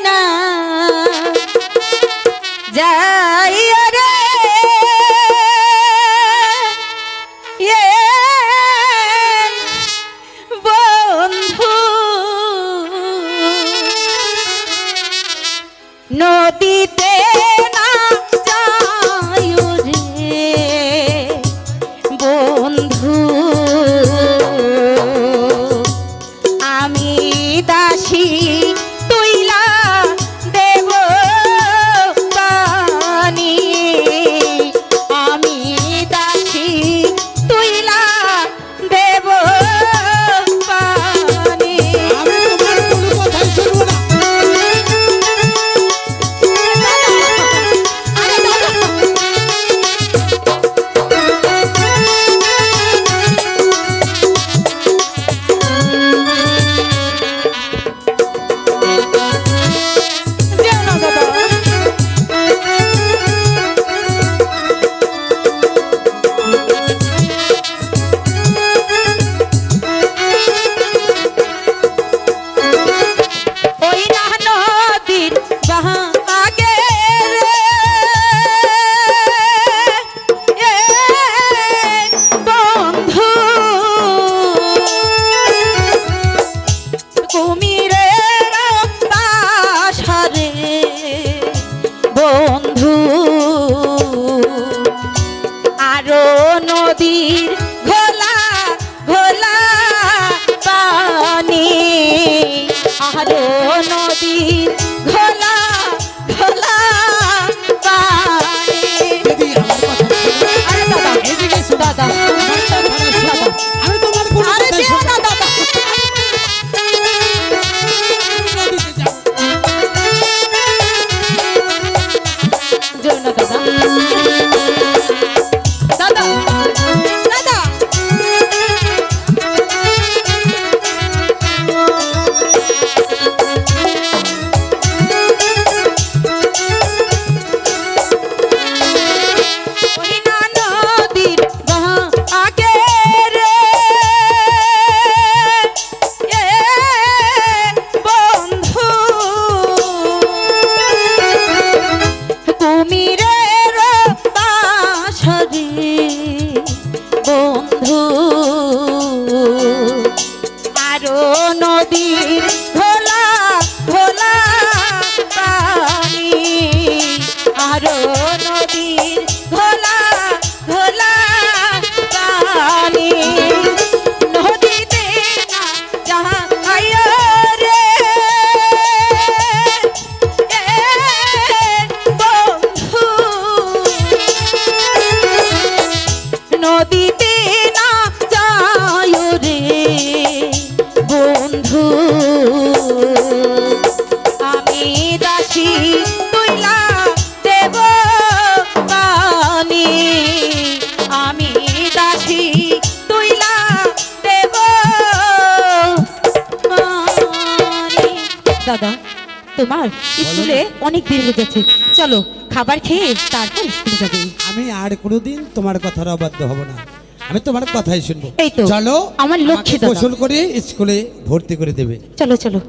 না যাই রে বন্ধু নদীতে না যাই রে বন্ধু আমি দাসী তুইলা দেব পানি আমি দাসী তুইলা দেব পানি আমি তোমার কোনো কথাই শুনবো না। বন্ধু আরো নদীর ঘোলা ঘোলা পানি আরো নদীর ঘোলা ঘোলা পানি দিদি আমার কথা শোনো। আরে দাদা এদিকে শোনো। দাদা আমার কথা শোনো। আমি তোমার কোনো আরে কথাই যেও শুনবো না না। দাদা নদীতে যাও। যেও না দাদা দাদা দাদা ওই না নদীর আগে রে এ বন্ধু কুমিরের বাসরে বন্ধু আরো নদীর ঘোলা ঘোলা পানি আরো নদীর ঘোলা ঘোলা পানি নদীতে না যাই রে বন্ধু নদীতে না যাই রে বন্ধু আমি দাসী তুইলা দেব পানি আমি দাসী তুইলা দেব পানি দাদা তোমার স্কুলে অনেক দেরি হয়ে যাচ্ছে চলো খাবার খেয়ে তারপর স্কুলে যাবে আমি আর কোনোদিন তোমার কথার অবাধ্য হব না। আমি তোমার কথাই শুনবো। এই তো, চলো আমার লক্ষ্মী আমাকে দাদা। গোসল করে স্কুলে ভর্তি করে দেবে। চলো চলো